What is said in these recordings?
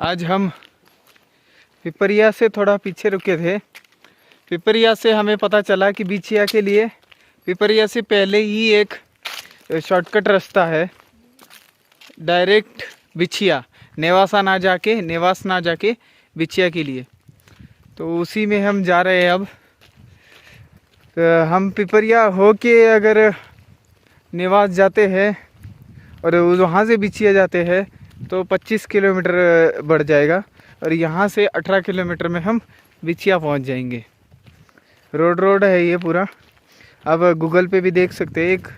आज हम पिपरिया से थोड़ा पीछे रुके थे। पिपरिया से हमें पता चला कि बिछिया के लिए पिपरिया से पहले ही एक शॉर्टकट रास्ता है, डायरेक्ट बिछिया, नेवास ना जाके बिछिया के लिए। तो उसी में हम जा रहे हैं अब। तो हम पिपरिया होके अगर नेवास जाते हैं और वहाँ से बिछिया जाते हैं तो 25 किलोमीटर बढ़ जाएगा और यहाँ से 18 किलोमीटर में हम बिछिया पहुँच जाएंगे। रोड है ये पूरा। अब गूगल पे भी देख सकते हैं, एक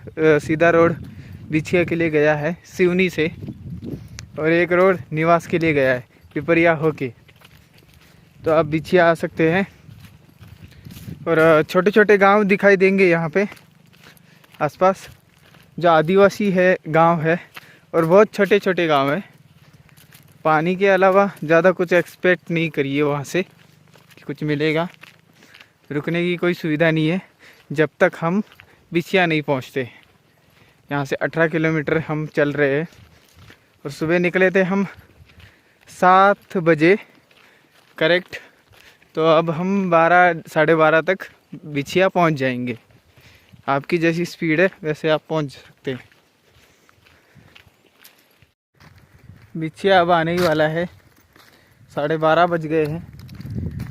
सीधा रोड बिछिया के लिए गया है सिवनी से और एक रोड निवास के लिए गया है पिपरिया होके। तो आप बिछिया आ सकते हैं और छोटे छोटे गांव दिखाई देंगे यहाँ पे आसपास, जो आदिवासी है गांव है और बहुत छोटे छोटे गांव है। पानी के अलावा ज़्यादा कुछ एक्सपेक्ट नहीं करिए वहाँ से कि कुछ मिलेगा। रुकने की कोई सुविधा नहीं है जब तक हम बिछिया नहीं पहुँचते। यहाँ से 18 किलोमीटर हम चल रहे हैं और सुबह निकले थे हम 7 बजे करेक्ट। तो अब हम 12-12:30 तक बिछिया पहुँच जाएंगे। आपकी जैसी स्पीड है वैसे आप पहुँच सकते हैं। बिछिया अब आने ही वाला है, 12:30 बज गए हैं।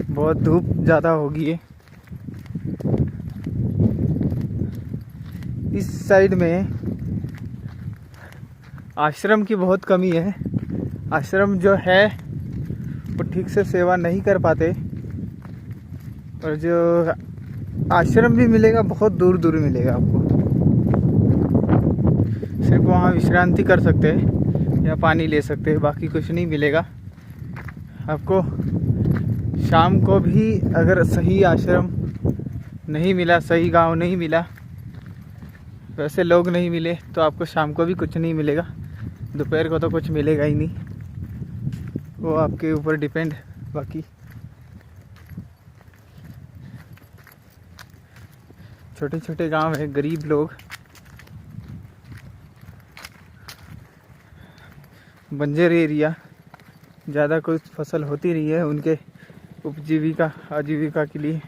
बहुत धूप ज़्यादा होगी है। इस साइड में आश्रम की बहुत कमी है। आश्रम जो है वो ठीक से सेवा नहीं कर पाते और जो आश्रम भी मिलेगा बहुत दूर दूर मिलेगा आपको। सिर्फ वहाँ विश्रांति कर सकते हैं या पानी ले सकते हैं, बाकी कुछ नहीं मिलेगा आपको। शाम को भी अगर सही आश्रम नहीं मिला, सही गांव नहीं मिला, वैसे लोग नहीं मिले तो आपको शाम को भी कुछ नहीं मिलेगा। दोपहर को तो कुछ मिलेगा ही नहीं, वो आपके ऊपर डिपेंड। बाकी छोटे छोटे गांव है, गरीब लोग, बंजर एरिया, ज़्यादा कोई फसल होती नहीं है। उनके उपजीविका आजीविका के लिए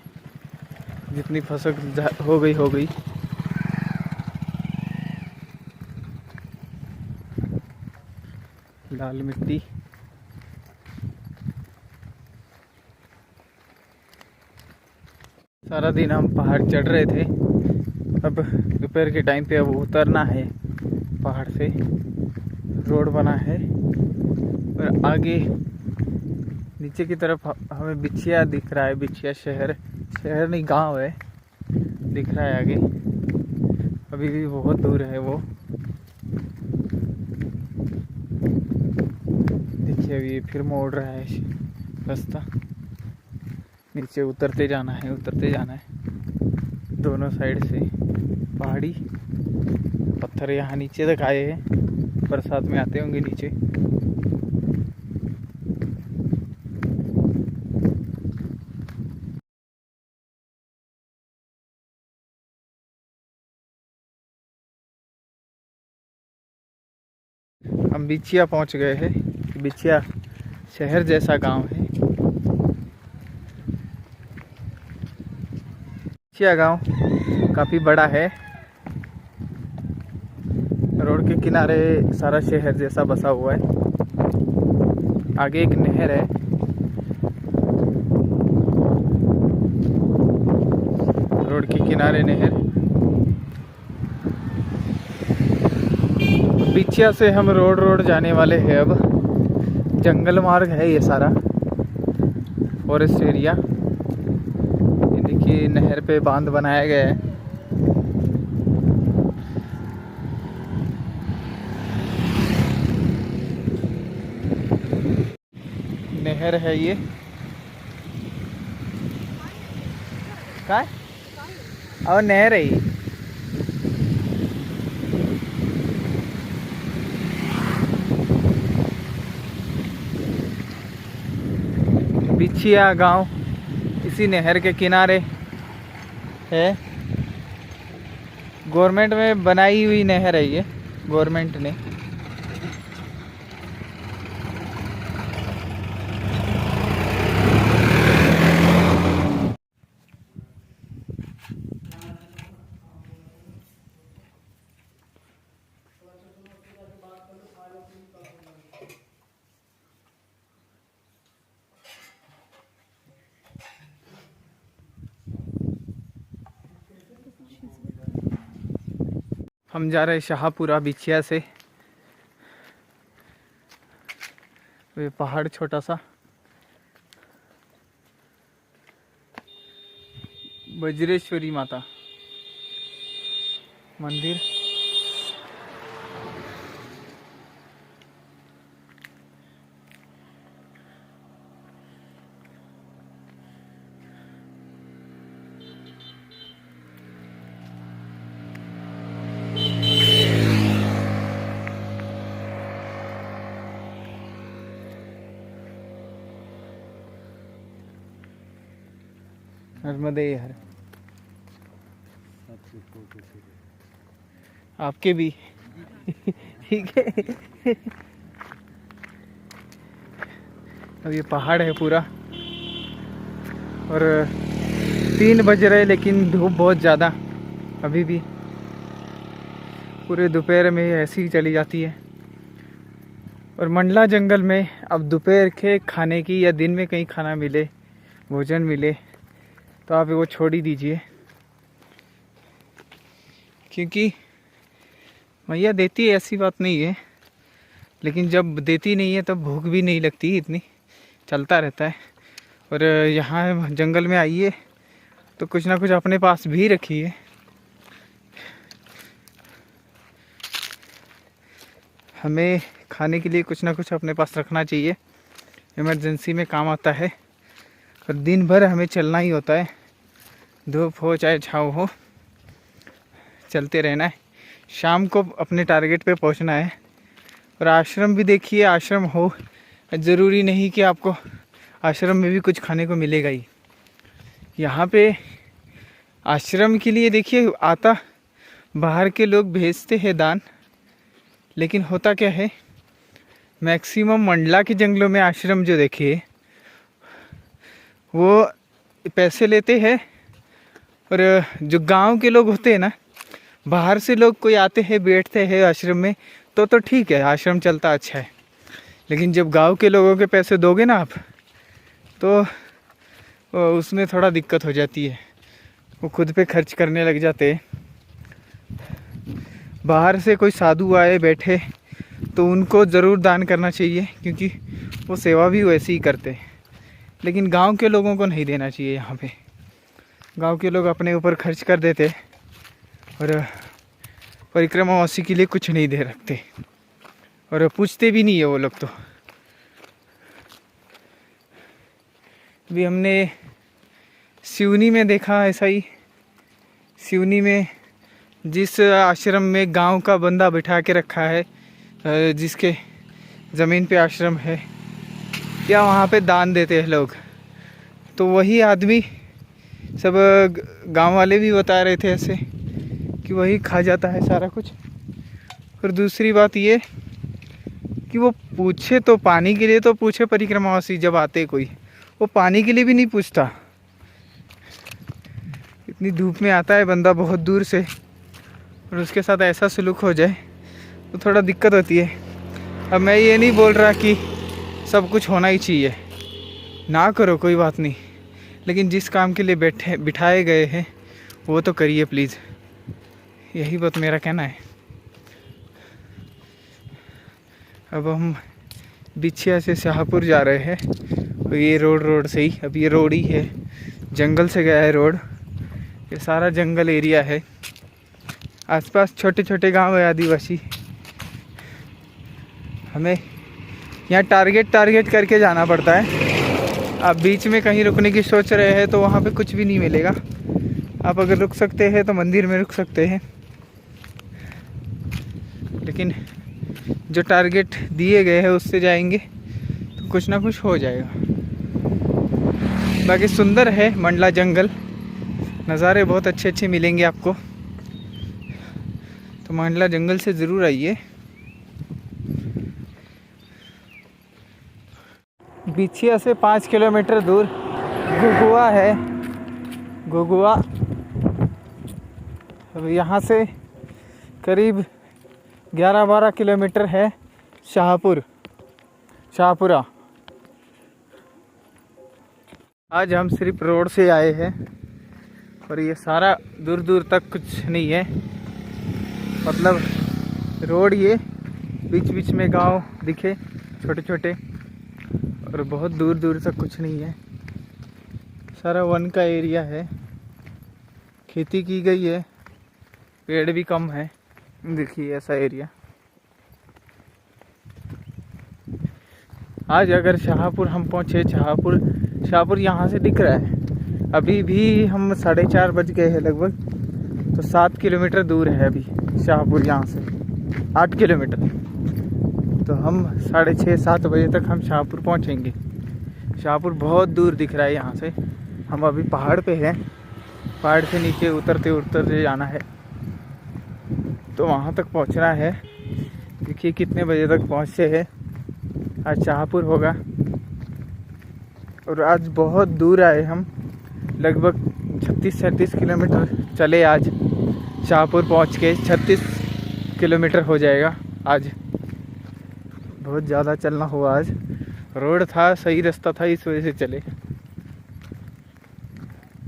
जितनी फसल हो गई। लाल मिट्टी, सारा दिन हम पहाड़ चढ़ रहे थे। अब दोपहर के टाइम पे अब उतरना है पहाड़ से। रोड बना है और आगे नीचे की तरफ हमें बिछिया दिख रहा है। बिछिया शहर नहीं गांव है, दिख रहा है आगे। अभी भी बहुत दूर है वो। देखिए अभी फिर मोड़ रहा है रास्ता। नीचे उतरते जाना है दोनों साइड से। पहाड़ी पत्थर यहाँ नीचे तक आए हैं, बरसात में आते होंगे नीचे। हम बिछिया पहुंच गए हैं। बिछिया शहर जैसा गांव है। बिछिया गांव काफ़ी बड़ा है। रोड के किनारे सारा शहर जैसा बसा हुआ है। आगे एक नहर है। रोड के किनारे नहर। बिछिया से हम रोड जाने वाले हैं अब। जंगल मार्ग है ये सारा, फॉरेस्ट एरिया। ये देखिए नहर पे बांध बनाया गया है। नहर है ये। क्या और नहर है ये। बिछिया गांव इसी नहर के किनारे है। गवर्नमेंट में बनाई हुई नहर है ये, गवर्नमेंट ने। हम जा रहे हैं शाहपुरा बिछिया से। ये पहाड़ छोटा सा, वज्रेश्वरी माता मंदिर। नर्मदे हर आपके भी ठीक है। अब ये पहाड़ है पूरा और 3 बज रहे, लेकिन धूप बहुत ज़्यादा अभी भी। पूरे दोपहर में ऐसी ही चली जाती है। और मंडला जंगल में अब दोपहर के खाने की या दिन में कहीं खाना मिले, भोजन मिले, तो आप वो छोड़ ही दीजिए, क्योंकि मैया देती है ऐसी बात नहीं है, लेकिन जब देती नहीं है तब भूख भी नहीं लगती इतनी, चलता रहता है। और यहाँ जंगल में आइए तो कुछ ना कुछ अपने पास भी रखिए। हमें खाने के लिए कुछ ना कुछ अपने पास रखना चाहिए, इमरजेंसी में काम आता है। और दिन भर हमें चलना ही होता है, धूप हो चाहे छाँव हो, चलते रहना है। शाम को अपने टारगेट पे पहुंचना है। और आश्रम भी देखिए, आश्रम हो, ज़रूरी नहीं कि आपको आश्रम में भी कुछ खाने को मिलेगा ही। यहाँ पे आश्रम के लिए देखिए आता बाहर के लोग भेजते हैं दान, लेकिन होता क्या है, मैक्सिमम मंडला के जंगलों में आश्रम जो देखिए वो पैसे लेते हैं। और जो गांव के लोग होते हैं ना, बाहर से लोग कोई आते हैं बैठते हैं आश्रम में, तो ठीक है, आश्रम चलता अच्छा है। लेकिन जब गांव के लोगों के पैसे दोगे ना आप, तो उसमें थोड़ा दिक्कत हो जाती है, वो खुद पे खर्च करने लग जाते हैं। बाहर से कोई साधु आए बैठे तो उनको ज़रूर दान करना चाहिए, क्योंकि वो सेवा भी वैसे ही करते हैं। लेकिन गांव के लोगों को नहीं देना चाहिए। यहाँ पे गांव के लोग अपने ऊपर खर्च कर देते और परिक्रमावासी के लिए कुछ नहीं दे रखते, और पूछते भी नहीं है वो लोग। तो अभी हमने सिवनी में देखा ऐसा ही। सिवनी में जिस आश्रम में गांव का बंदा बिठा के रखा है, जिसके ज़मीन पे आश्रम है, या वहाँ पे दान देते हैं लोग, तो वही आदमी, सब गांव वाले भी बता रहे थे ऐसे कि वही खा जाता है सारा कुछ। और दूसरी बात ये कि वो पूछे तो पानी के लिए तो पूछे, परिक्रमावासी जब आते कोई, वो पानी के लिए भी नहीं पूछता। इतनी धूप में आता है बंदा बहुत दूर से, और उसके साथ ऐसा सलूक हो जाए तो थोड़ा दिक्कत होती है। अब मैं ये नहीं बोल रहा कि सब कुछ होना ही चाहिए, ना करो कोई बात नहीं, लेकिन जिस काम के लिए बिठाए गए हैं वो तो करिए प्लीज़। यही बात मेरा कहना है। अब हम बिछिया से शाहपुर जा रहे हैं, और ये रोड से ही, अब ये रोड ही है, जंगल से गया है रोड। ये सारा जंगल एरिया है, आसपास छोटे छोटे गांव है आदिवासी। हमें यहाँ टारगेट करके जाना पड़ता है। आप बीच में कहीं रुकने की सोच रहे हैं तो वहाँ पे कुछ भी नहीं मिलेगा। आप अगर रुक सकते हैं तो मंदिर में रुक सकते हैं, लेकिन जो टारगेट दिए गए हैं उससे जाएंगे तो कुछ ना कुछ हो जाएगा। बाकी सुंदर है मंडला जंगल, नज़ारे बहुत अच्छे अच्छे मिलेंगे आपको, तो मंडला जंगल से ज़रूर आइए। बिछिया से 5 किलोमीटर दूर घुघुआ है, घुघुआ। अब यहाँ से करीब 11-12 किलोमीटर है शाहपुरा। आज हम सिर्फ रोड से आए हैं, और ये सारा दूर दूर तक कुछ नहीं है, मतलब रोड ये बीच बीच में गांव दिखे छोटे छोटे, और बहुत दूर दूर तक कुछ नहीं है, सारा वन का एरिया है। खेती की गई है, पेड़ भी कम है। देखिए ऐसा एरिया। आज अगर शाहपुर हम पहुँचे, शाहपुर यहाँ से दिख रहा है। अभी भी हम 4:30 बज गए हैं लगभग, तो 7 किलोमीटर दूर है अभी शाहपुर यहाँ से, 8 किलोमीटर। तो हम 6:30-7 बजे तक हम शाहपुर पहुँचेंगे। शाहपुर बहुत दूर दिख रहा है यहाँ से। हम अभी पहाड़ पे हैं, पहाड़ से नीचे उतरते जाना है, तो वहाँ तक पहुँचना है। देखिए कितने बजे तक पहुँचते हैं। आज शाहपुर होगा, और आज बहुत दूर आए हम, लगभग 36-37 किलोमीटर चले आज। शाहपुर पहुँच के 36 किलोमीटर हो जाएगा आज। बहुत ज़्यादा चलना हुआ आज। रोड था, सही रास्ता था, इस वजह से चले।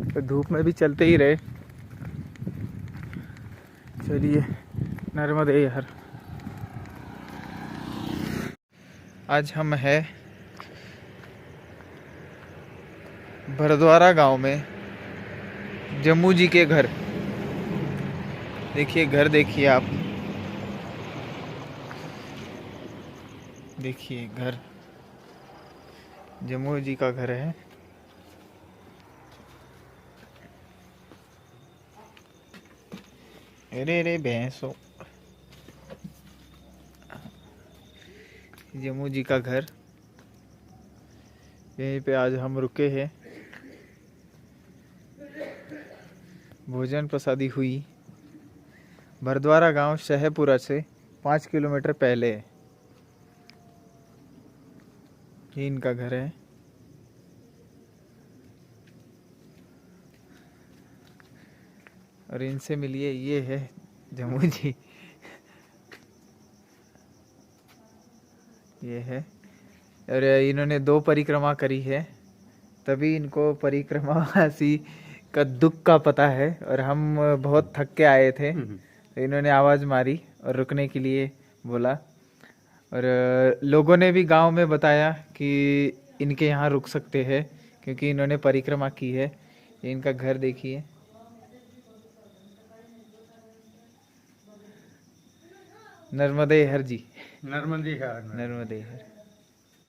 तो धूप में भी चलते ही रहे। चलिए नर्मदे हर। आज हम है भरद्वारा गांव में, जम्मू जी के घर। देखिए घर, देखिए आप, देखिए घर, जम्मू जी का घर है। अरे अरे भैंसो, जम्मू जी का घर, यहीं पे आज हम रुके हैं। भोजन प्रसादी हुई। भरद्वारा गांव शहपुरा से 5 किलोमीटर पहले है। ये इनका घर है। और इनसे मिलिए, ये है जम्मू जी। ये है। और इन्होंने 2 परिक्रमा करी है, तभी इनको परिक्रमावासी का दुख का पता है। और हम बहुत थक के आए थे, तो इन्होंने आवाज़ मारी और रुकने के लिए बोला। और लोगों ने भी गांव में बताया कि इनके यहाँ रुक सकते हैं, क्योंकि इन्होंने परिक्रमा की है। ये इनका घर देखिए। नर्मदे हर जी, नर्मदे हर। नर्मदे हर।